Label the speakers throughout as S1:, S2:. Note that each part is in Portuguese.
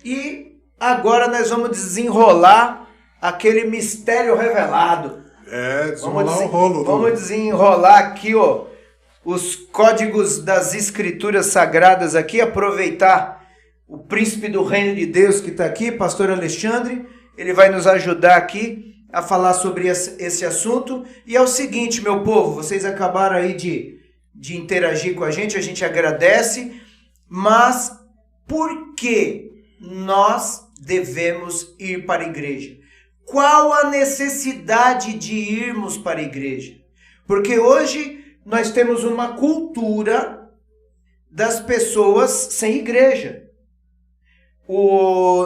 S1: E agora nós vamos desenrolar aquele mistério revelado.
S2: Desenrolar o rolo.
S1: Vamos desenrolar aqui, os códigos das escrituras sagradas aqui, aproveitar o príncipe do reino de Deus que está aqui, pastor Alexandre, ele vai nos ajudar aqui a falar sobre esse assunto. E é o seguinte, meu povo, vocês acabaram aí de interagir com a gente agradece, mas por que nós devemos ir para a igreja? Qual a necessidade de irmos para a igreja? Porque hoje nós temos uma cultura das pessoas sem igreja.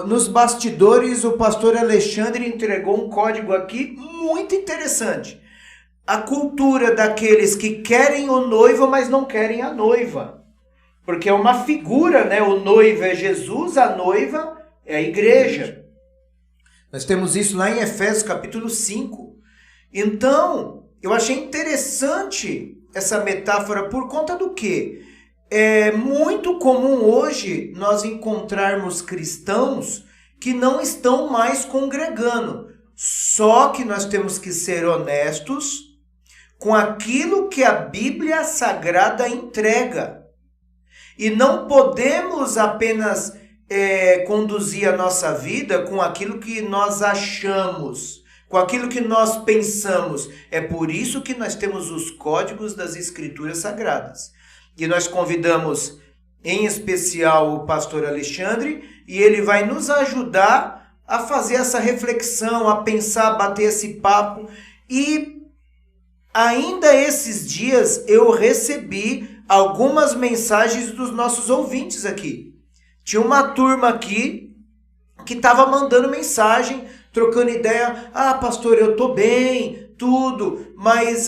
S1: Nos bastidores, o pastor Alexandre entregou um código aqui muito interessante. A cultura daqueles que querem o noivo, mas não querem a noiva. Porque é uma figura, né? O noivo é Jesus, a noiva é a igreja. Nós temos isso lá em Efésios capítulo 5. Então, eu achei interessante essa metáfora por conta do quê? É muito comum hoje nós encontrarmos cristãos que não estão mais congregando. Só que nós temos que ser honestos com aquilo que a Bíblia Sagrada entrega. E não podemos apenas conduzir a nossa vida com aquilo que nós achamos, com aquilo que nós pensamos. É por isso que nós temos os códigos das Escrituras Sagradas. E nós convidamos, em especial, o pastor Alexandre, e ele vai nos ajudar a fazer essa reflexão, a pensar, a bater esse papo. E ainda esses dias eu recebi algumas mensagens dos nossos ouvintes aqui. Tinha uma turma aqui que estava mandando mensagem, trocando ideia. Ah, pastor, eu estou bem, tudo, mas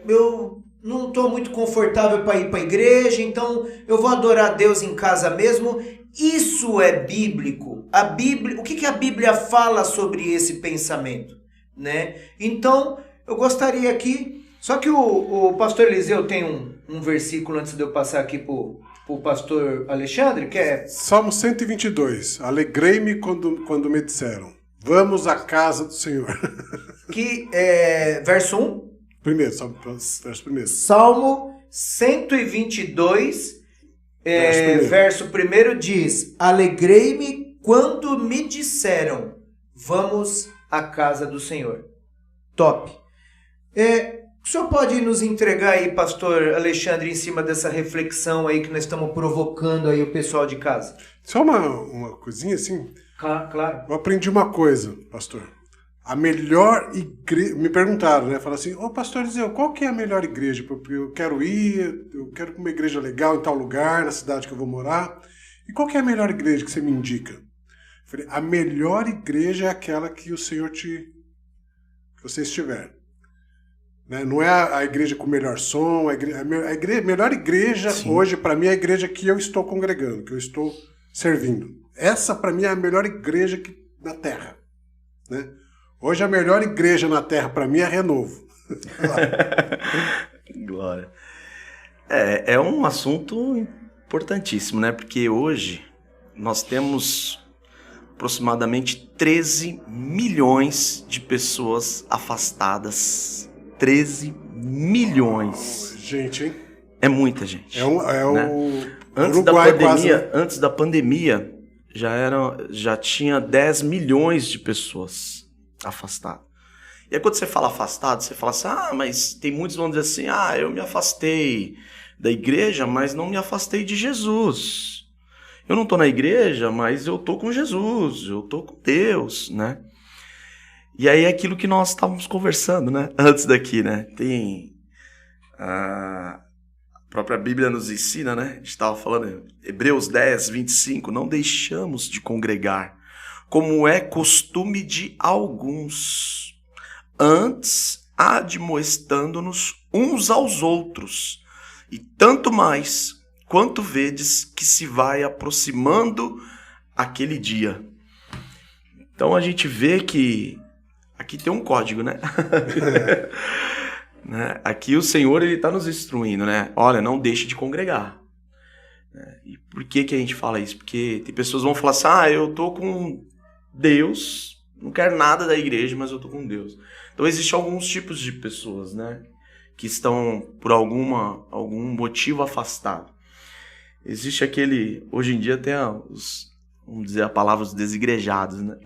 S1: eu não estou muito confortável para ir para a igreja, então eu vou adorar a Deus em casa mesmo. Isso é bíblico. A Bíblia, o que a Bíblia fala sobre esse pensamento, né? Então, eu gostaria aqui, só que o pastor Eliseu tem um versículo antes de eu passar aqui para o pastor Alexandre, que é...
S2: Salmo 122. Alegrei-me quando me disseram, vamos à casa do Senhor.
S1: Que é verso 1?
S2: Primeiro, verso primeiro.
S1: Salmo 122, verso 1 diz, alegrei-me quando me disseram, vamos à casa do Senhor. Top. O senhor pode nos entregar aí, pastor Alexandre, em cima dessa reflexão aí que nós estamos provocando aí o pessoal de casa?
S2: Só uma coisinha assim.
S1: Claro.
S2: Eu aprendi uma coisa, pastor. A melhor igreja... Me perguntaram, né? Falaram assim, pastor Eliseu, qual que é a melhor igreja? Porque eu quero ir, eu quero uma igreja legal em tal lugar, na cidade que eu vou morar. E qual que é a melhor igreja que você me indica? Eu falei, a melhor igreja é aquela que o Senhor que você estiver. Né? Não é a igreja com o melhor som, a melhor igreja, sim, hoje, para mim, é a igreja que eu estou congregando, que eu estou servindo. Essa, para mim, é a melhor igreja na Terra. Né? Hoje, a melhor igreja na Terra, para mim, é Renovo.
S3: Glória. É um assunto importantíssimo, né? Porque hoje nós temos aproximadamente 13 milhões de pessoas afastadas. 13 milhões.
S2: Gente, hein?
S3: É muita gente.
S2: Né?
S3: Antes da pandemia, quase, né? Antes da pandemia, já tinha 10 milhões de pessoas afastadas. E aí quando você fala afastado, você fala assim, mas tem muitos que vão dizer assim, eu me afastei da igreja, mas não me afastei de Jesus. Eu não estou na igreja, mas eu estou com Jesus, eu estou com Deus, né? E aí é aquilo que nós estávamos conversando, né? Antes daqui, né? Tem... A própria Bíblia nos ensina, né? A gente estava falando, Hebreus 10, 25, não deixamos de congregar, como é costume de alguns, antes admoestando-nos uns aos outros, e tanto mais quanto vedes que se vai aproximando aquele dia. Então a gente vê que aqui tem um código, né? Aqui o Senhor está nos instruindo, né? Olha, não deixe de congregar. E por que a gente fala isso? Porque tem pessoas que vão falar assim, eu tô com Deus, não quero nada da igreja, mas eu tô com Deus. Então existem alguns tipos de pessoas, né, que estão por algum motivo afastados. Existe aquele, hoje em dia tem vamos dizer a palavra, os desigrejados, né?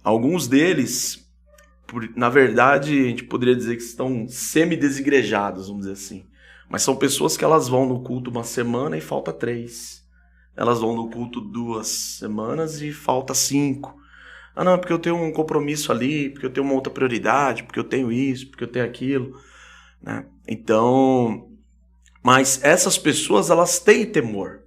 S3: Alguns deles, na verdade, a gente poderia dizer que estão semi-desigrejados, vamos dizer assim. Mas são pessoas que elas vão no culto uma semana e falta 3. Elas vão no culto 2 semanas e falta 5. Não, porque eu tenho um compromisso ali, porque eu tenho uma outra prioridade, porque eu tenho isso, porque eu tenho aquilo, né? Então, mas essas pessoas, elas têm temor.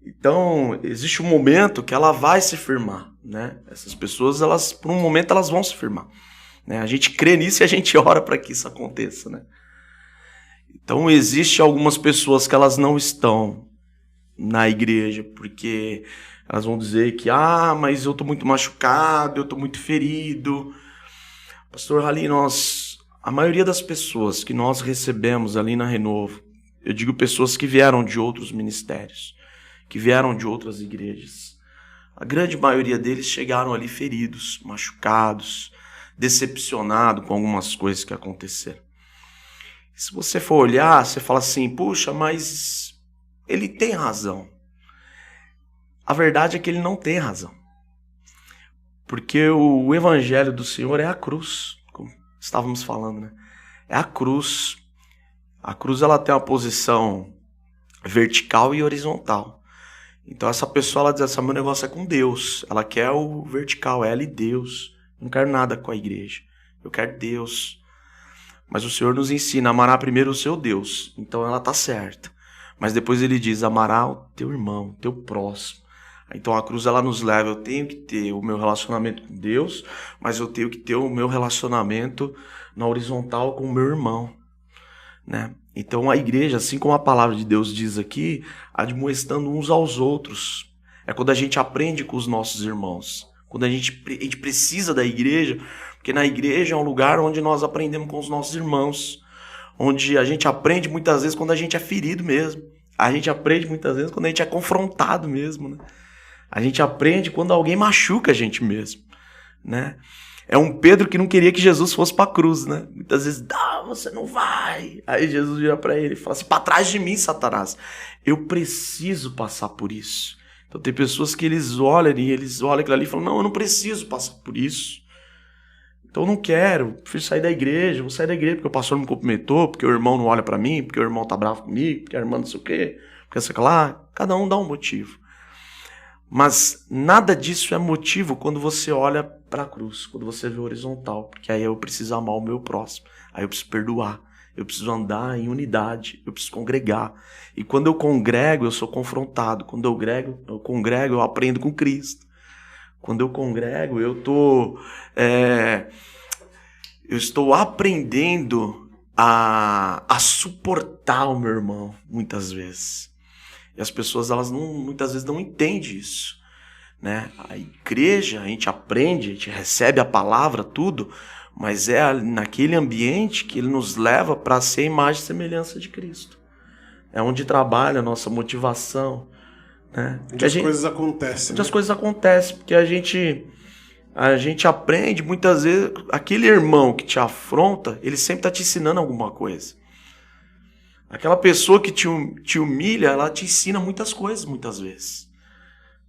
S3: Então, existe um momento que ela vai se firmar, né? Essas pessoas, elas, por um momento, elas vão se firmar, né? A gente crê nisso e a gente ora para que isso aconteça, né? Então, existe algumas pessoas que elas não estão na igreja, porque elas vão dizer que, mas eu tô muito machucado, eu tô muito ferido. Pastor Halim, a maioria das pessoas que nós recebemos ali na Renovo, eu digo pessoas que vieram de outros ministérios, que vieram de outras igrejas. A grande maioria deles chegaram ali feridos, machucados, decepcionados com algumas coisas que aconteceram. Se você for olhar, você fala assim, puxa, mas ele tem razão. A verdade é que ele não tem razão. Porque o evangelho do Senhor é a cruz, como estávamos falando, né? É a cruz. A cruz, ela tem uma posição vertical e horizontal. Então essa pessoa, ela diz assim, meu negócio é com Deus. Ela quer o vertical, ela e Deus. Eu não quero nada com a igreja. Eu quero Deus. Mas o Senhor nos ensina a amar primeiro o seu Deus. Então ela está certa. Mas depois ele diz, amará o teu irmão, o teu próximo. Então a cruz, ela nos leva, eu tenho que ter o meu relacionamento com Deus, mas eu tenho que ter o meu relacionamento na horizontal com o meu irmão, né? Então a igreja, assim como a palavra de Deus diz aqui, admoestando uns aos outros. É quando a gente aprende com os nossos irmãos. Quando a gente precisa da igreja, porque na igreja é um lugar onde nós aprendemos com os nossos irmãos. Onde a gente aprende muitas vezes quando a gente é ferido mesmo. A gente aprende muitas vezes quando a gente é confrontado mesmo, né? A gente aprende quando alguém machuca a gente mesmo, né? É um Pedro que não queria que Jesus fosse para a cruz, né? Muitas vezes, você não vai. Aí Jesus vira para ele e fala assim, para trás de mim, Satanás. Eu preciso passar por isso. Então tem pessoas que eles olham aquilo ali e falam, não, eu não preciso passar por isso. Então eu não quero, prefiro sair da igreja, vou sair da igreja porque o pastor me cumprimentou, porque o irmão não olha para mim, porque o irmão tá bravo comigo, porque a irmã não sei o quê, porque sei lá. Cada um dá um motivo. Mas nada disso é motivo quando você olha para a cruz, quando você vê o horizontal, porque aí eu preciso amar o meu próximo, aí eu preciso perdoar, eu preciso andar em unidade, eu preciso congregar. E quando eu congrego, eu sou confrontado. Quando eu congrego, eu aprendo com Cristo. Quando eu congrego, eu estou aprendendo a suportar o meu irmão, muitas vezes. E as pessoas, elas muitas vezes não entendem isso, né? A igreja, a gente aprende, a gente recebe a palavra, tudo, mas é naquele ambiente que ele nos leva para ser a imagem e semelhança de Cristo. É onde trabalha a nossa motivação, né?
S2: Onde as coisas acontecem.
S3: Onde as coisas acontecem, porque a gente aprende, muitas vezes, aquele irmão que te afronta, ele sempre está te ensinando alguma coisa. Aquela pessoa que te humilha, ela te ensina muitas coisas, muitas vezes,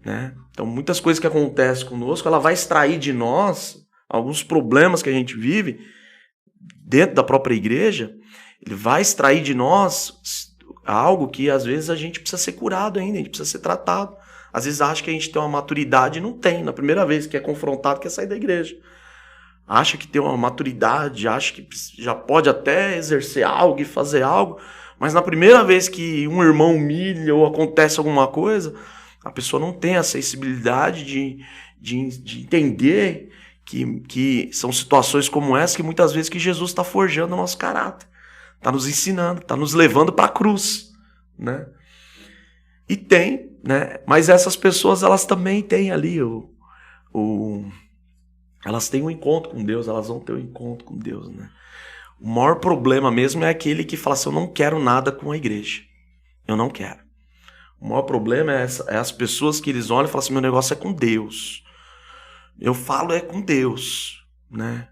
S3: né? Então, muitas coisas que acontecem conosco, ela vai extrair de nós alguns problemas que a gente vive dentro da própria igreja. Ele vai extrair de nós algo que, às vezes, a gente precisa ser curado ainda, a gente precisa ser tratado. Às vezes, acha que a gente tem uma maturidade e não tem. Na primeira vez que é confrontado, quer sair da igreja. Acha que tem uma maturidade, acha que já pode até exercer algo e fazer algo, mas na primeira vez que um irmão humilha ou acontece alguma coisa, a pessoa não tem a sensibilidade de entender que são situações como essa que muitas vezes que Jesus está forjando o nosso caráter, está nos ensinando, está nos levando para a cruz, né? E tem, né? Mas essas pessoas, elas também têm ali elas têm um encontro com Deus, elas vão ter um encontro com Deus, né? O maior problema mesmo é aquele que fala assim, eu não quero nada com a igreja. Eu não quero. O maior problema é as pessoas que eles olham e falam assim, meu negócio é com Deus. Eu falo é com Deus, né?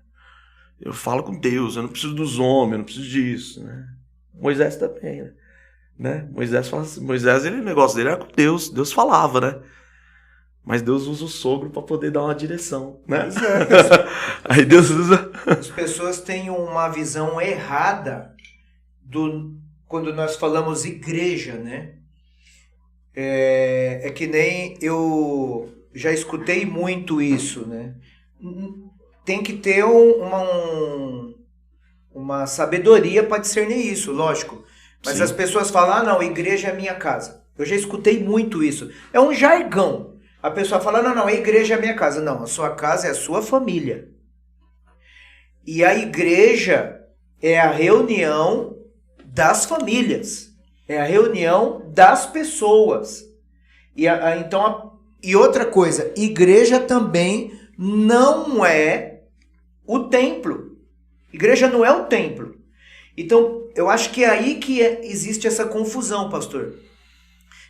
S3: Eu falo com Deus, eu não preciso dos homens, eu não preciso disso, né? Moisés também, né? Moisés fala assim, o negócio dele era com Deus. Deus falava, né? Mas Deus usa o sogro para poder dar uma direção, né? Aí Deus usa...
S1: As pessoas têm uma visão errada quando nós falamos igreja, né? É que nem eu já escutei muito isso, né? Tem que ter uma sabedoria para discernir isso, lógico. Mas Sim. As pessoas falam, não, igreja é minha casa. Eu já escutei muito isso. É um jargão. A pessoa fala, não, a igreja é a minha casa. Não, a sua casa é a sua família. E a igreja é a reunião das famílias. É a reunião das pessoas. E outra coisa, igreja também não é o templo. Igreja não é o templo. Então, eu acho que é aí que existe essa confusão, pastor.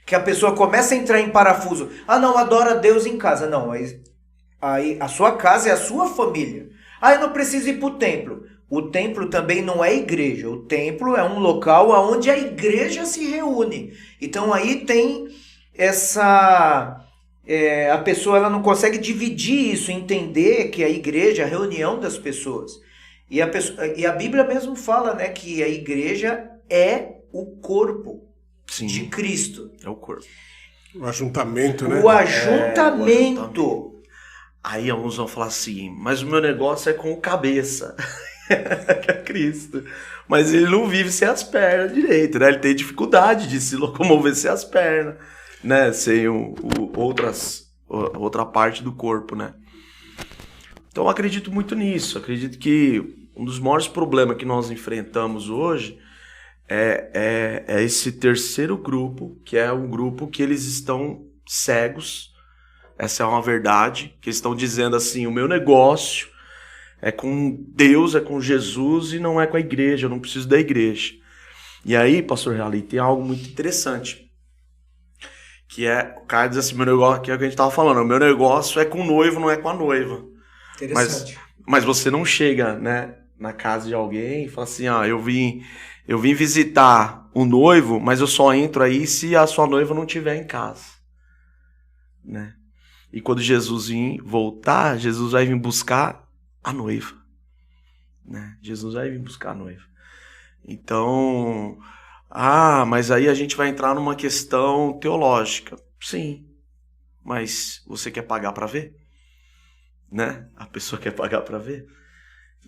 S1: Que a pessoa começa a entrar em parafuso. Ah, não, adora a Deus em casa. Não, aí a sua casa é a sua família. Ah, eu não preciso ir para o templo. O templo também não é igreja. O templo é um local onde a igreja se reúne. Então aí tem essa... a pessoa ela não consegue dividir isso, entender que a igreja é a reunião das pessoas. E a Bíblia mesmo fala, né, que a igreja é o corpo Sim, de Cristo.
S3: É o corpo.
S2: O ajuntamento, né?
S1: O ajuntamento.
S3: Aí alguns vão falar assim, mas o meu negócio é com o cabeça. Que é Cristo. Mas ele não vive sem as pernas direito, né? Ele tem dificuldade de se locomover sem as pernas, né? Sem outra parte do corpo, né? Então eu acredito muito nisso. Acredito que um dos maiores problemas que nós enfrentamos hoje é esse terceiro grupo, que é um grupo que eles estão cegos. Essa é uma verdade, que eles estão dizendo assim, o meu negócio é com Deus, é com Jesus e não é com a igreja, eu não preciso da igreja. E aí, pastor Reali, tem algo muito interessante, que o cara diz assim, meu negócio, que é o que a gente estava falando, o meu negócio é com o noivo, não é com a noiva.
S1: Interessante.
S3: Mas você não chega, né, na casa de alguém e fala assim, eu vim visitar o noivo, mas eu só entro aí se a sua noiva não estiver em casa, né? E quando Jesus voltar, Jesus vai vir buscar a noiva, né? Jesus vai vir buscar a noiva. Então, mas aí a gente vai entrar numa questão teológica. Sim, mas você quer pagar para ver? Né? A pessoa quer pagar para ver?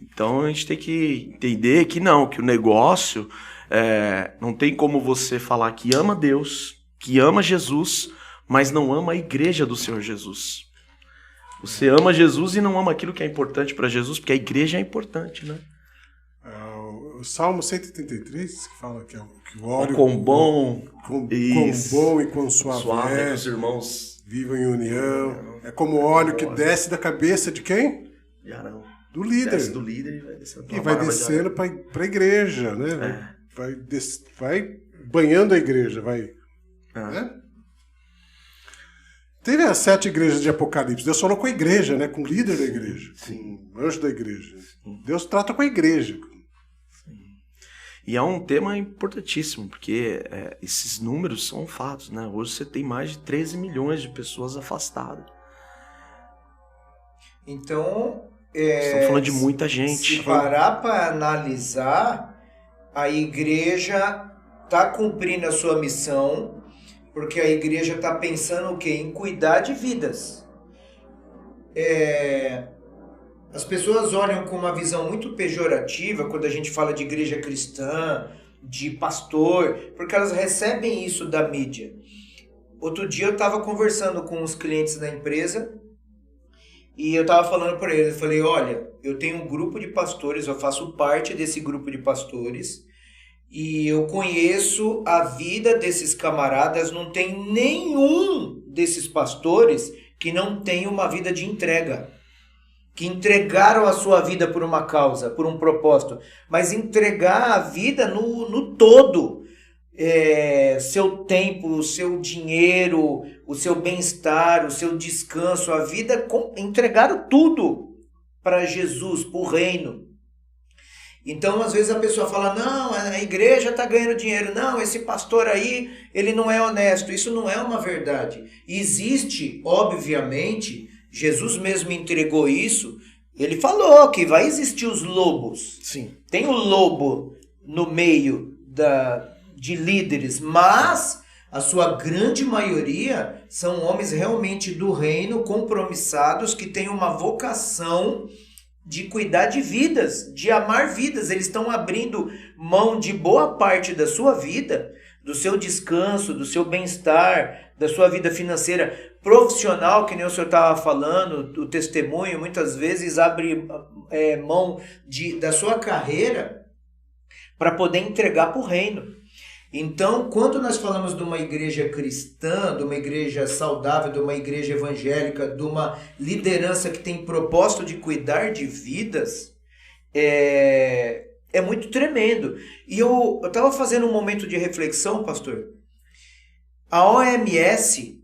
S3: Então a gente tem que entender que o negócio não tem como você falar que ama Deus, que ama Jesus, mas não ama a igreja do Senhor Jesus. Você ama Jesus e não ama aquilo que é importante para Jesus, porque a igreja é importante, né?
S2: O Salmo 133, que fala que o óleo...
S3: Quão bom
S2: e quão suave
S3: é que os irmãos
S2: vivam em união. É como o óleo que desce da cabeça de quem?
S3: De Arão.
S2: Do líder.
S3: Desce do líder
S2: e vai descendo para a igreja, né? Vai banhando a igreja, vai... Né? Teve as 7 igrejas de Apocalipse. Deus falou com a igreja, né? Com o líder da igreja.
S3: Sim.
S2: Com o anjo da igreja. Sim. Deus trata com a igreja.
S3: Sim. E é um tema importantíssimo, porque esses números são fatos, né? Hoje você tem mais de 13 milhões de pessoas afastadas.
S1: Então...
S3: Estamos falando de muita gente.
S1: Se parar para analisar, a igreja está cumprindo a sua missão... Porque a igreja está pensando o quê? Em cuidar de vidas. As pessoas olham com uma visão muito pejorativa quando a gente fala de igreja cristã, de pastor, porque elas recebem isso da mídia. Outro dia eu estava conversando com os clientes da empresa e eu estava falando para eles, eu falei, olha, eu tenho um grupo de pastores, eu faço parte desse grupo de pastores, e eu conheço a vida desses camaradas, não tem nenhum desses pastores que não tem uma vida de entrega. que entregaram a sua vida por uma causa, por um propósito, mas entregar a vida no todo. Seu tempo, o seu dinheiro, o seu bem-estar, o seu descanso, a vida, entregaram tudo para Jesus, para o reino. Então, às vezes a pessoa fala, não, a igreja está ganhando dinheiro, não, esse pastor aí, ele não é honesto. Isso não é uma verdade. Existe, obviamente, Jesus mesmo entregou isso, ele falou que vai existir os lobos.
S3: Sim.
S1: Tem o lobo no meio de líderes, mas a sua grande maioria são homens realmente do reino, compromissados, que têm uma vocação de cuidar de vidas, de amar vidas. Eles estão abrindo mão de boa parte da sua vida, do seu descanso, do seu bem-estar, da sua vida financeira, profissional, que nem o senhor estava falando, o testemunho, muitas vezes abre mão da sua carreira para poder entregar para o reino. Então, quando nós falamos de uma igreja cristã, de uma igreja saudável, de uma igreja evangélica, de uma liderança que tem propósito de cuidar de vidas, é muito tremendo. E eu estava fazendo um momento de reflexão, pastor. A OMS,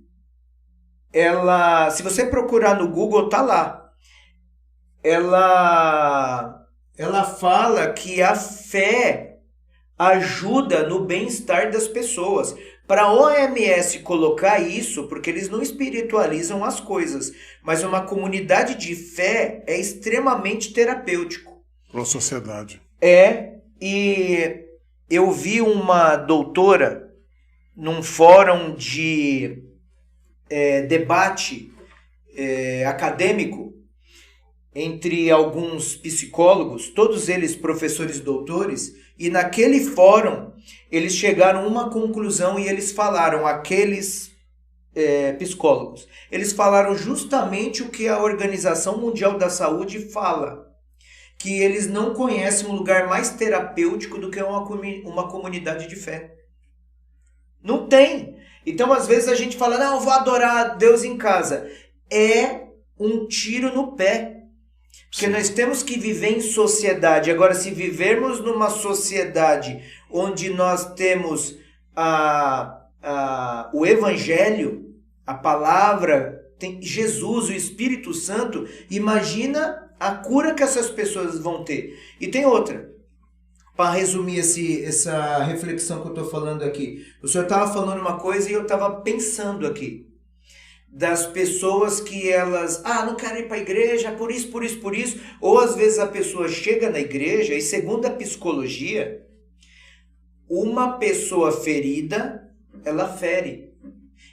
S1: se você procurar no Google, tá lá. Ela fala que a fé ajuda no bem-estar das pessoas. Para a OMS colocar isso, porque eles não espiritualizam as coisas, mas uma comunidade de fé é extremamente terapêutico.
S2: Para a sociedade.
S1: E eu vi uma doutora num fórum de debate acadêmico entre alguns psicólogos, todos eles professores doutores, e naquele fórum eles chegaram a uma conclusão e eles falaram, aqueles psicólogos, eles falaram justamente o que a Organização Mundial da Saúde fala, que eles não conhecem um lugar mais terapêutico do que uma comunidade de fé. Não tem. Então às vezes a gente fala, não, eu vou adorar Deus em casa. É um tiro no pé. Porque
S2: Sim.
S1: Nós temos que viver em sociedade. Agora, se vivermos numa sociedade onde nós temos o Evangelho, a palavra, tem Jesus, o Espírito Santo, imagina a cura que essas pessoas vão ter. E tem outra, para resumir essa reflexão que eu estou falando aqui. O senhor estava falando uma coisa e eu estava pensando aqui. Das pessoas que elas, não quero ir para a igreja, por isso. Ou às vezes a pessoa chega na igreja e, segundo a psicologia, uma pessoa ferida, ela fere.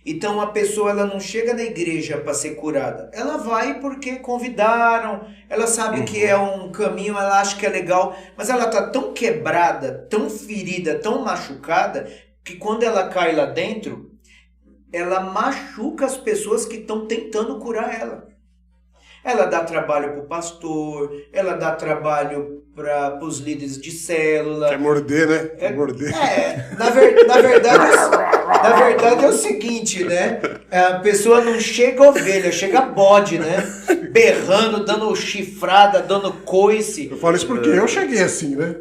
S1: Então a pessoa ela não chega na igreja para ser curada. Ela vai porque convidaram, ela sabe que é um caminho, ela acha que é legal, mas ela está tão quebrada, tão ferida, tão machucada, que quando ela cai lá dentro, ela machuca as pessoas que estão tentando curar ela. Ela dá trabalho para o pastor, ela dá trabalho para os líderes de célula.
S2: Quer morder, né? Quer morder.
S1: Na verdade é o seguinte, né? A pessoa não chega ovelha, chega bode, né? Berrando, dando chifrada, dando coice.
S2: Eu falo isso porque eu cheguei assim, né?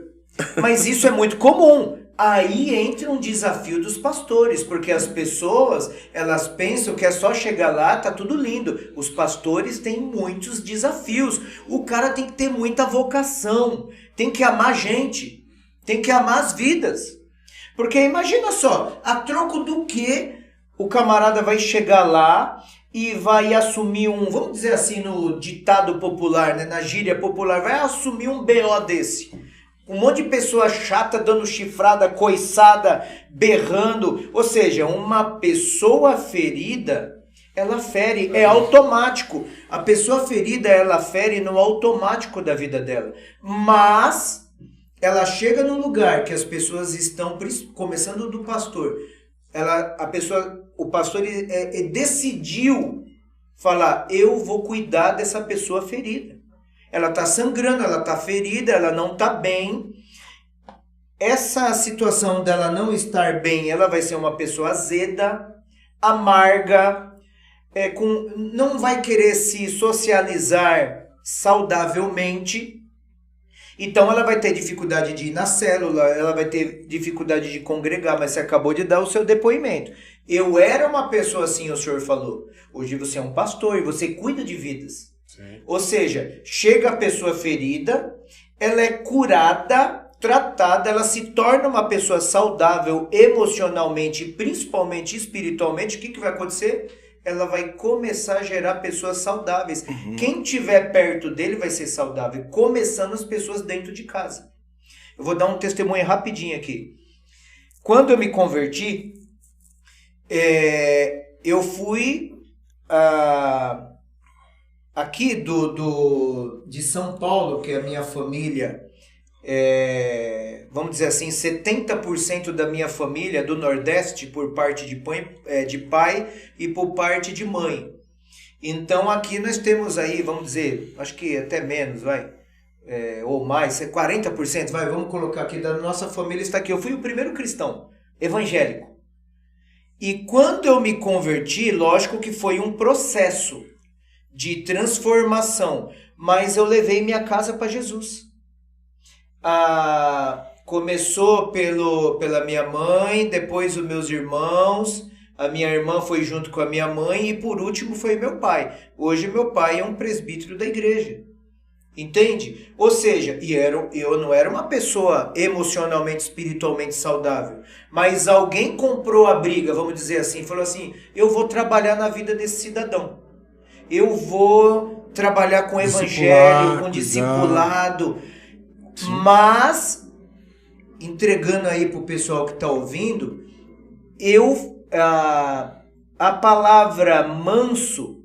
S1: Mas isso é muito comum. Aí entra um desafio dos pastores, porque as pessoas, elas pensam que é só chegar lá, tá tudo lindo. Os pastores têm muitos desafios. O cara tem que ter muita vocação, tem que amar gente, tem que amar as vidas. Porque imagina só, a troco do que o camarada vai chegar lá e vai assumir vamos dizer assim no ditado popular, né, na gíria popular, vai assumir um BO desse. Um monte de pessoa chata dando chifrada, coiçada, berrando. Ou seja, uma pessoa ferida, ela fere, é automático. A pessoa ferida, ela fere no automático da vida dela. Mas ela chega num lugar que as pessoas estão, começando do pastor, o pastor decidiu falar, eu vou cuidar dessa pessoa ferida. Ela está sangrando, ela está ferida, ela não está bem. Essa situação dela não estar bem, ela vai ser uma pessoa azeda, amarga, não vai querer se socializar saudavelmente, então ela vai ter dificuldade de ir na célula, ela vai ter dificuldade de congregar, mas você acabou de dar o seu depoimento. Eu era uma pessoa assim, o senhor falou. Hoje você é um pastor e você cuida de vidas. Sim. Ou seja, chega a pessoa ferida, ela é curada, tratada, ela se torna uma pessoa saudável emocionalmente, principalmente espiritualmente. O que vai acontecer? Ela vai começar a gerar pessoas saudáveis. Quem estiver perto dele vai ser saudável, começando as pessoas dentro de casa. Eu vou dar um testemunho rapidinho aqui. Quando eu me converti, eu fui aqui de São Paulo, que é a minha família, vamos dizer assim, 70% da minha família do Nordeste por parte de pai e por parte de mãe. Então aqui nós temos aí, vamos dizer, acho que até menos, ou mais, 40%, vamos colocar aqui, da nossa família está aqui. Eu fui o primeiro cristão evangélico. E quando eu me converti, lógico que foi um processo de transformação, mas eu levei minha casa para Jesus. Começou pela minha mãe, depois os meus irmãos, a minha irmã foi junto com a minha mãe e por último foi meu pai. Hoje meu pai é um presbítero da igreja. Entende? Ou seja, eu não era uma pessoa emocionalmente, espiritualmente saudável, mas alguém comprou a briga, vamos dizer assim, falou assim, eu vou trabalhar na vida desse cidadão. Eu vou trabalhar com evangelho, com discipulado, mas, entregando aí para o pessoal que está ouvindo, a palavra manso,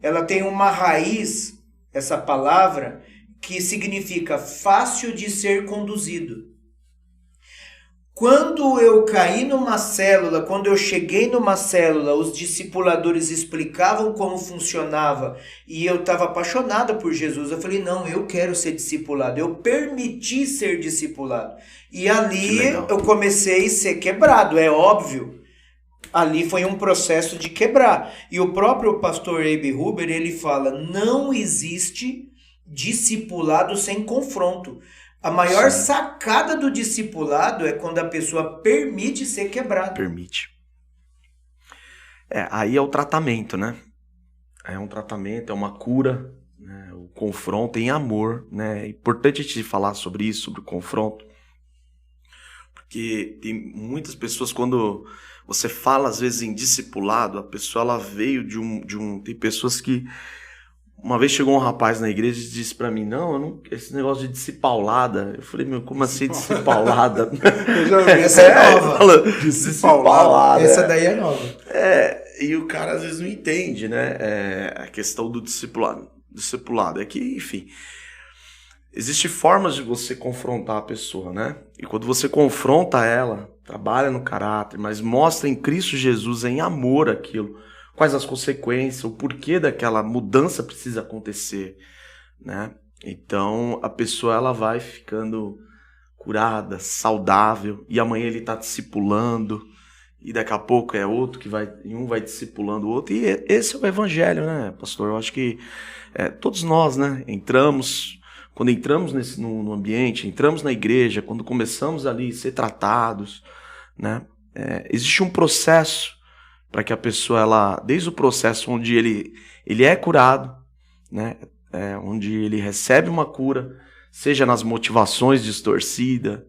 S1: ela tem uma raiz, essa palavra, que significa fácil de ser conduzido. Quando eu caí numa célula, quando eu cheguei numa célula, os discipuladores explicavam como funcionava e eu estava apaixonada por Jesus. Eu falei, não, eu quero ser discipulado. Eu permiti ser discipulado. E ali eu comecei a ser quebrado, é óbvio. Ali foi um processo de quebrar. E o próprio pastor Abe Huber, ele fala, não existe discipulado sem confronto. A maior sacada do discipulado é quando a pessoa permite ser quebrada.
S3: Permite. Aí é o tratamento, né? É um tratamento, é uma cura, né? O confronto em amor, né? É importante a gente falar sobre isso, sobre o confronto. Porque tem muitas pessoas, quando você fala às vezes em discipulado, a pessoa ela veio de um... Tem pessoas que... Uma vez chegou um rapaz na igreja e disse pra mim, não, esse negócio de discipaulada. Eu falei, como assim discipaulada?
S1: Eu já ouvi, essa é nova.
S3: Discipaulada.
S1: Essa daí é nova.
S3: E o cara às vezes não entende, né? A questão do discipulado. É que, enfim, existem formas de você confrontar a pessoa, né? E quando você confronta ela, trabalha no caráter, mas mostra em Cristo Jesus, em amor aquilo, quais as consequências, o porquê daquela mudança precisa acontecer, né? Então, a pessoa ela vai ficando curada, saudável, e amanhã ele está discipulando, e daqui a pouco é outro que vai, e um vai discipulando o outro, e esse é o evangelho, né, pastor? Eu acho que todos nós, né, quando entramos no ambiente, entramos na igreja, quando começamos ali a ser tratados, né, existe um processo para que a pessoa, desde o processo onde ele é curado, né, onde ele recebe uma cura, seja nas motivações distorcidas,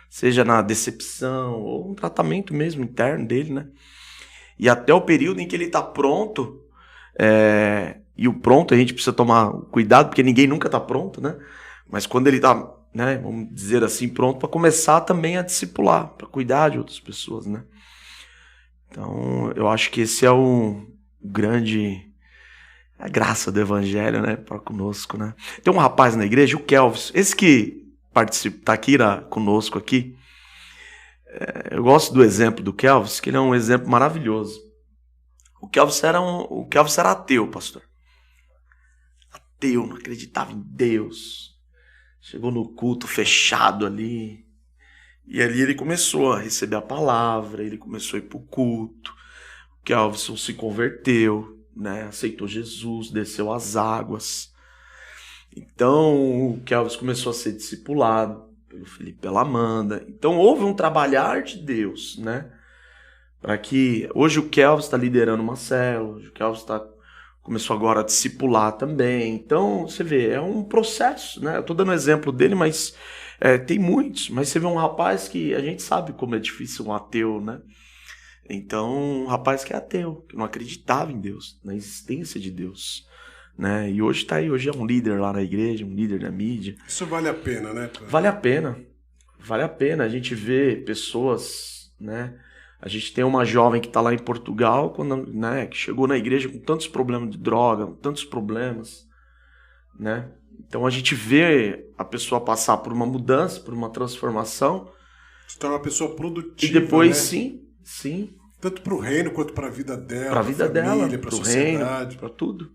S3: seja na decepção, ou um tratamento mesmo interno dele, né, e até o período em que ele está pronto, e o pronto a gente precisa tomar cuidado, porque ninguém nunca está pronto, né, mas quando ele está, né, vamos dizer assim, pronto para começar também a discipular, para cuidar de outras pessoas, né. Então, eu acho que esse é a graça do evangelho, né, para conosco, né. Tem um rapaz na igreja, o Kelvis, esse que está aqui conosco aqui, eu gosto do exemplo do Kelvis, que ele é um exemplo maravilhoso. O Kelvis era ateu, pastor. Ateu, não acreditava em Deus. Chegou no culto fechado ali. E ali ele começou a receber a palavra, ele começou a ir para o culto. O Kelvin se converteu, né? Aceitou Jesus, desceu as águas. Então o Kelvis começou a ser discipulado pelo Felipe, pela Amanda. Então houve um trabalhar de Deus, né? Para que hoje o Kelvis está liderando uma célula, o Kelvis começou agora a discipular também. Então você vê, é um processo, né? Eu estou dando exemplo dele, mas tem muitos. Mas você vê um rapaz que a gente sabe como é difícil um ateu, né? Então um rapaz que é ateu, que não acreditava em Deus, na existência de Deus. Né? E hoje está aí, hoje é um líder lá na igreja, um líder na mídia.
S2: Isso vale a pena, né?
S3: Vale a pena. Vale a pena. A gente vê pessoas, né? A gente tem uma jovem que está lá em Portugal, né? Que chegou na igreja com tantos problemas de droga, tantos problemas, né? Então a gente vê a pessoa passar por uma mudança, por uma transformação.
S2: Se torna uma pessoa produtiva.
S3: E depois,
S2: né?
S3: sim.
S2: Tanto para o reino quanto para a vida dela.
S3: Para a vida dela,
S2: para a sociedade.
S3: Para tudo.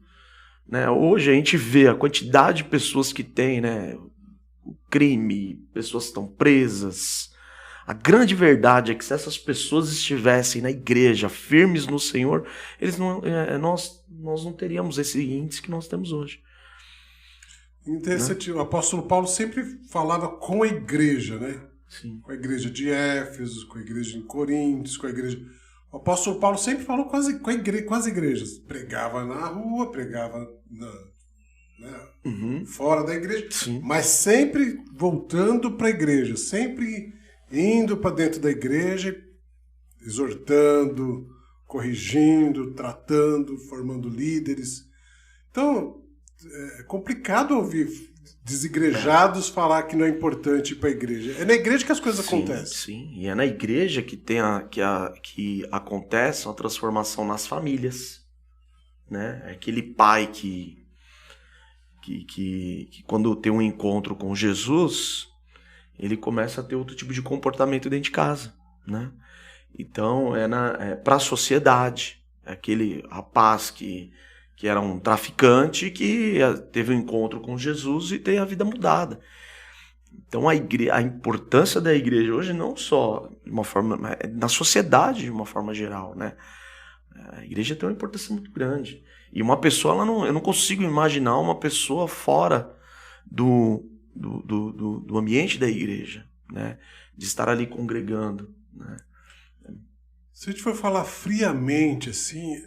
S3: Né? Hoje a gente vê a quantidade de pessoas que tem, né? O crime, pessoas que estão presas. A grande verdade é que se essas pessoas estivessem na igreja, firmes no Senhor, nós não teríamos esse índice que nós temos hoje.
S2: Interessante, né? O apóstolo Paulo sempre falava com a igreja, né?
S3: Sim.
S2: Com a igreja de Éfeso, com a igreja em Coríntios, com a igreja... O apóstolo Paulo sempre falou com as igrejas. Pregava na rua, pregava fora da igreja,
S3: sim.
S2: Mas sempre voltando para a igreja, sempre indo para dentro da igreja, exortando, corrigindo, tratando, formando líderes. Então, é complicado ouvir desigrejados falar que não é importante ir para a igreja. É na igreja que as coisas acontecem.
S3: Sim, e é na igreja que que acontece a transformação nas famílias. Né? É aquele pai que quando tem um encontro com Jesus, ele começa a ter outro tipo de comportamento dentro de casa. Né? Então, para a sociedade. É aquele rapaz que era um traficante que teve um encontro com Jesus e tem a vida mudada. Então a importância da igreja hoje não só de uma forma, mas na sociedade de uma forma geral, né? A igreja tem uma importância muito grande. E uma pessoa, eu não consigo imaginar uma pessoa fora do ambiente da igreja, né? De estar ali congregando, né?
S2: Se a gente for falar friamente, assim,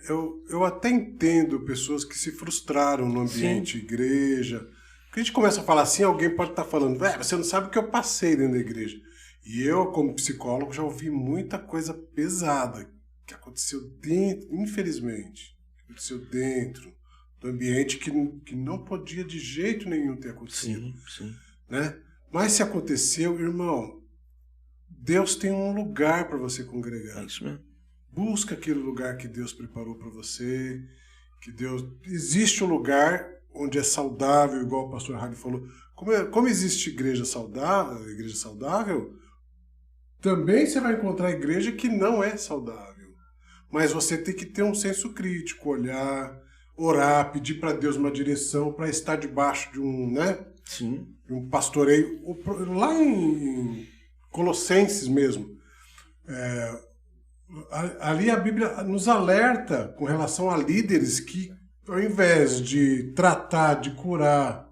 S2: eu até entendo pessoas que se frustraram no ambiente igreja. Porque a gente começa a falar assim, alguém pode estar falando, você não sabe o que eu passei dentro da igreja. E eu, como psicólogo, já ouvi muita coisa pesada que aconteceu dentro, infelizmente, aconteceu dentro do ambiente que não podia de jeito nenhum ter acontecido.
S3: Sim.
S2: Né? Mas se aconteceu, irmão, Deus tem um lugar para você congregar.
S3: É isso mesmo.
S2: Busca aquele lugar que Deus preparou para você, existe um lugar onde é saudável, igual o pastor Hag falou. Como existe igreja saudável, também você vai encontrar igreja que não é saudável. Mas você tem que ter um senso crítico, olhar, orar, pedir para Deus uma direção para estar debaixo de um, né?
S3: Sim.
S2: De um pastoreio. Lá em Colossenses mesmo, ali a Bíblia nos alerta com relação a líderes que, ao invés de tratar, de curar,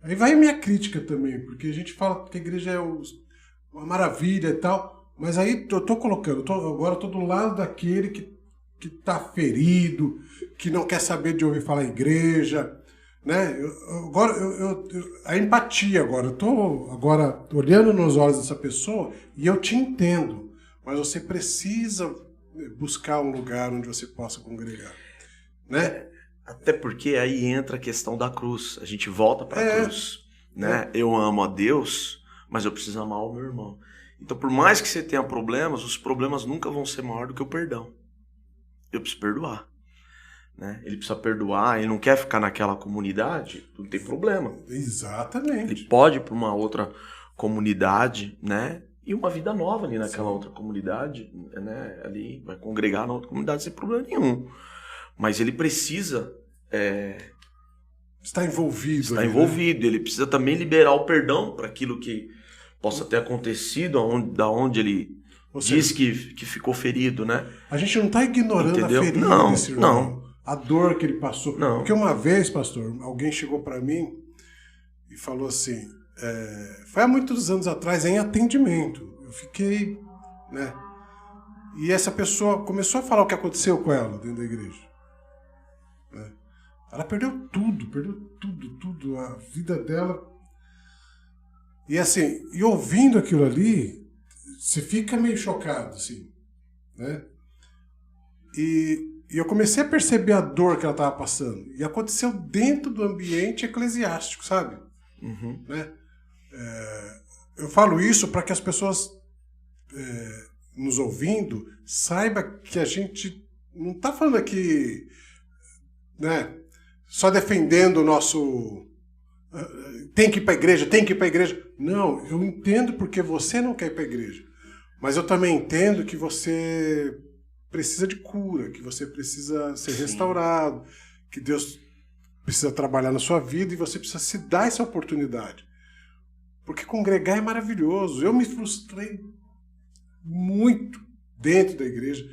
S2: aí vai a minha crítica também, porque a gente fala que a igreja é uma maravilha e tal, mas aí eu tô colocando, agora eu tô do lado daquele que tá ferido, que não quer saber de ouvir falar em igreja, né? A empatia agora, eu tô agora olhando nos olhos dessa pessoa e eu te entendo, mas você precisa buscar um lugar onde você possa congregar, né?
S3: Até porque aí entra a questão da cruz, a gente volta para a cruz, né? Eu amo a Deus, mas eu preciso amar o meu irmão. Então, por mais que você tenha problemas, os problemas nunca vão ser maior do que o perdão. Eu preciso perdoar. Né? Ele precisa perdoar, ele não quer ficar naquela comunidade, não tem problema.
S2: Exatamente.
S3: Ele pode ir para uma outra comunidade, né? E uma vida nova ali naquela outra comunidade, né? Ali vai congregar na outra comunidade sem problema nenhum. Mas ele precisa
S2: está envolvido.
S3: Está envolvido. Ele precisa também liberar o perdão para aquilo que possa ter acontecido, da onde ele diz que ficou ferido, né?
S2: A gente não está ignorando a ferida desse irmão. A dor que ele passou.
S3: Não.
S2: Porque uma vez, pastor, alguém chegou para mim e falou assim, foi há muitos anos atrás, em atendimento. Eu fiquei, né? E essa pessoa começou a falar o que aconteceu com ela dentro da igreja. Né? Ela perdeu tudo, a vida dela. E assim, e ouvindo aquilo ali, você fica meio chocado, assim, né? E eu comecei a perceber a dor que ela estava passando. E aconteceu dentro do ambiente eclesiástico, sabe?
S3: Uhum.
S2: Né? Eu falo isso para que as pessoas nos ouvindo saiba que a gente não está falando aqui, né, só defendendo o nosso... tem que ir para a igreja. Não, eu entendo porque você não quer ir para a igreja. Mas eu também entendo que você precisa de cura, que você precisa ser restaurado, que Deus precisa trabalhar na sua vida e você precisa se dar essa oportunidade. Porque congregar é maravilhoso. Eu me frustrei muito dentro da igreja.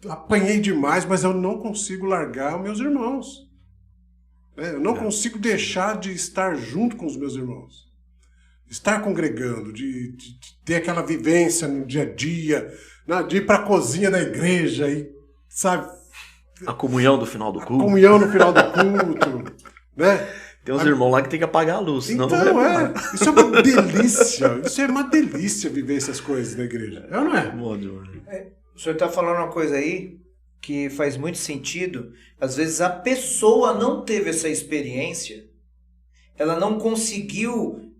S2: Apanhei demais, mas eu não consigo largar os meus irmãos. Eu não consigo deixar de estar junto com os meus irmãos. Estar congregando, de ter aquela vivência no dia a dia, de ir para a cozinha da igreja e, sabe...
S3: A comunhão do final do culto.
S2: A comunhão no final do culto, né?
S3: Tem uns irmãos lá que tem que apagar a luz, senão
S2: então,
S3: não vai
S2: isso é uma delícia. Isso é uma delícia viver essas coisas na igreja. É ou não é?
S1: O senhor está falando uma coisa aí que faz muito sentido. Às vezes a pessoa não teve essa experiência, ela não conseguiu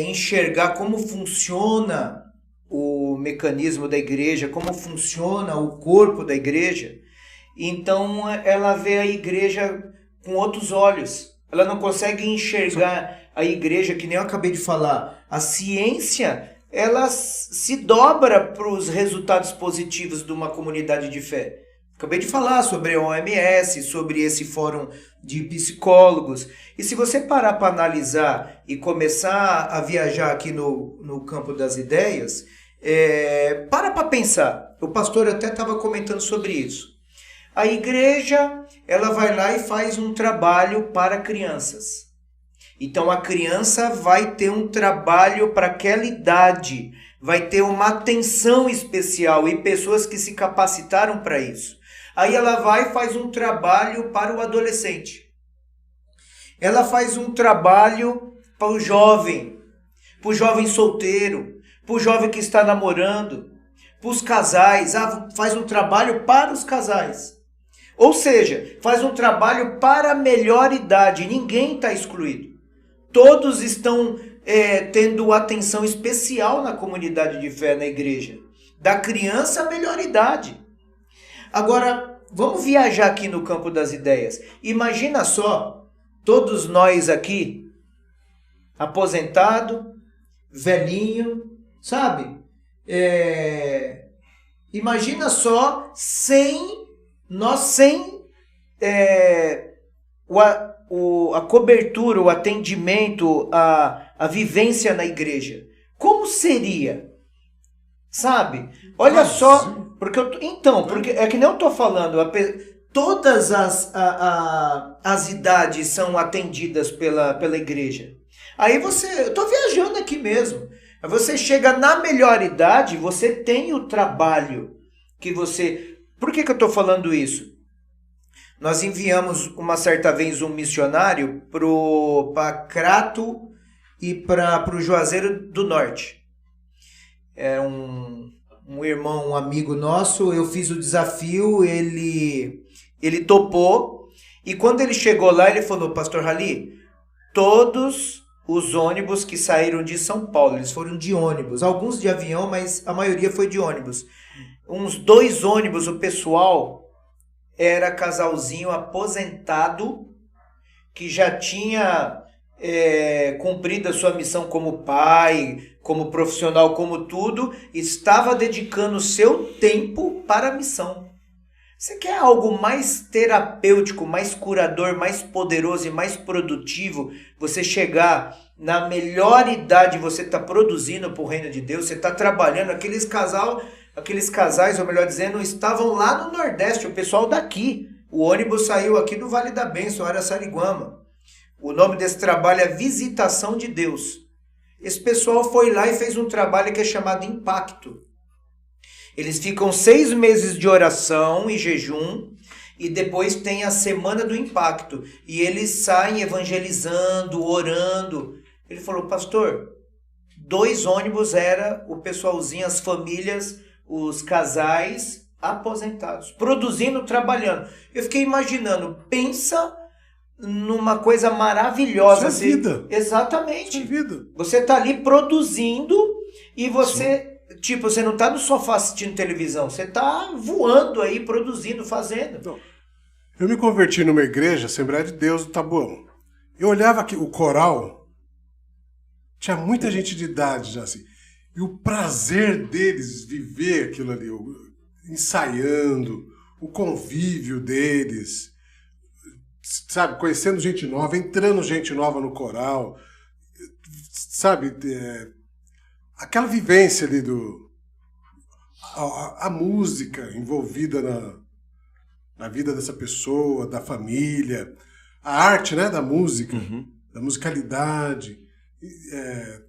S1: enxergar como funciona o mecanismo da igreja, como funciona o corpo da igreja. Então ela vê a igreja com outros olhos. Ela não consegue enxergar a igreja, que nem eu acabei de falar. A ciência, ela se dobra para os resultados positivos de uma comunidade de fé. Acabei de falar sobre a OMS, sobre esse fórum de psicólogos. E se você parar para analisar e começar a viajar aqui no campo das ideias, para pensar. O pastor até estava comentando sobre isso. A igreja, ela vai lá e faz um trabalho para crianças. Então a criança vai ter um trabalho para aquela idade, vai ter uma atenção especial e pessoas que se capacitaram para isso. Aí ela vai e faz um trabalho para o adolescente. Ela faz um trabalho para o jovem solteiro, para o jovem que está namorando, para os casais. Faz um trabalho para os casais. Ou seja, faz um trabalho para a melhor idade. Ninguém está excluído. Todos estão tendo atenção especial na comunidade de fé, na igreja. Da criança à melhor idade. Agora, vamos viajar aqui no campo das ideias. Imagina só, todos nós aqui, aposentado, velhinho, sabe? Imagina só, sem a cobertura, o atendimento, a vivência na igreja. Como seria? Sabe? Olha só, porque é que nem eu estou falando, todas as idades são atendidas pela igreja. Aí eu estou viajando aqui mesmo. Você chega na melhor idade, você tem o trabalho que você... Por que eu estou falando isso? Nós enviamos uma certa vez um missionário para Crato e para o Juazeiro do Norte. É um irmão, um amigo nosso. Eu fiz o desafio, ele topou. E quando ele chegou lá, ele falou: Pastor Rali, todos os ônibus que saíram de São Paulo, eles foram de ônibus. Alguns de avião, mas a maioria foi de ônibus. Uns 2 ônibus, o pessoal era casalzinho aposentado, que já tinha cumprido a sua missão como pai, como profissional, como tudo, estava dedicando o seu tempo para a missão. Você quer algo mais terapêutico, mais curador, mais poderoso e mais produtivo? Você chegar na melhor idade, você está produzindo para o reino de Deus, você está trabalhando. Aqueles casais, ou melhor dizendo, estavam lá no Nordeste, o pessoal daqui. O ônibus saiu aqui do Vale da Bênção, Araçariguama. O nome desse trabalho é Visitação de Deus. Esse pessoal foi lá e fez um trabalho que é chamado Impacto. Eles ficam 6 meses de oração e jejum e depois tem a Semana do Impacto. E eles saem evangelizando, orando. Ele falou, pastor, 2 ônibus era o pessoalzinho, as famílias, os casais aposentados, produzindo, trabalhando. Eu fiquei imaginando, pensa numa coisa maravilhosa.
S2: Isso é vida.
S1: Exatamente.
S2: Isso é vida.
S1: Você tá ali produzindo e você, tipo, você não tá no sofá assistindo televisão, você tá voando aí, produzindo, fazendo.
S2: Então, eu me converti numa igreja, Assembleia de Deus do Taboão. Eu olhava aqui, o coral, tinha muita gente de idade já assim. E o prazer deles viver aquilo ali, ensaiando, o convívio deles, sabe, conhecendo gente nova, entrando gente nova no coral, sabe, aquela vivência ali a música envolvida na vida dessa pessoa, da família, a arte, né, da música, da musicalidade,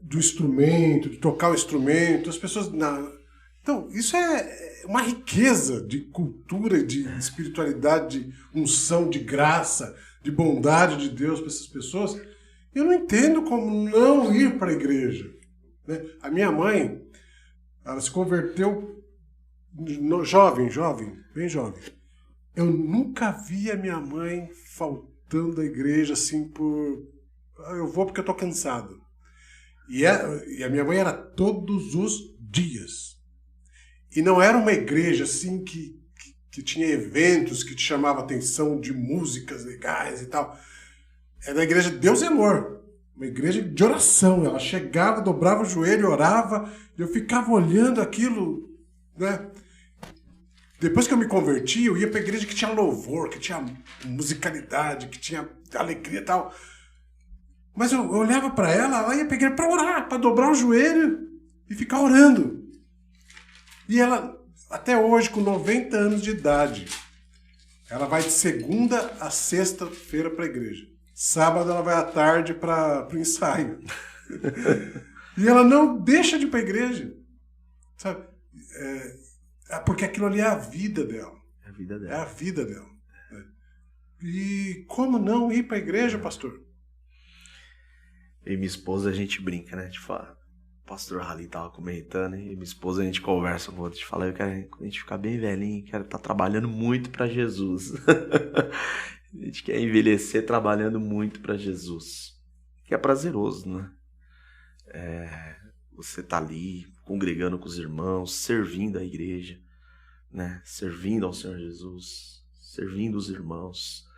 S2: do instrumento, de tocar o instrumento, as pessoas... Então, isso é uma riqueza de cultura, de espiritualidade, de unção, de graça, de bondade de Deus para essas pessoas. Eu não entendo como não ir para a igreja. Né? A minha mãe, ela se converteu jovem, bem jovem. Eu nunca vi a minha mãe faltando à igreja assim por... Eu vou porque eu estou cansado. E a minha mãe era todos os dias. E não era uma igreja assim que tinha eventos que te chamavam a atenção de músicas legais e tal. Era a igreja de Deus e Amor. Uma igreja de oração. Ela chegava, dobrava o joelho, orava. E eu ficava olhando aquilo, né? Depois que eu me converti, eu ia para a igreja que tinha louvor, que tinha musicalidade, que tinha alegria e tal. Mas eu olhava para ela ia para a igreja para orar, para dobrar o joelho e ficar orando. E ela, até hoje, com 90 anos de idade, ela vai de segunda a sexta-feira para a igreja. Sábado ela vai à tarde para o ensaio. E ela não deixa de ir para a igreja. Sabe? Porque aquilo ali é a vida dela.
S3: É a vida dela.
S2: É a vida dela. E como não ir para a igreja, pastor?
S3: Eu e minha esposa, a gente brinca, né? Tipo, o pastor Rally tava comentando e minha esposa, a gente conversa com o outro. A gente fala, quando a gente ficar bem velhinho, quero estar trabalhando muito para Jesus. A gente quer envelhecer trabalhando muito para Jesus. Que é prazeroso, né? Você tá ali, congregando com os irmãos, servindo a igreja, né? Servindo ao Senhor Jesus, servindo os irmãos.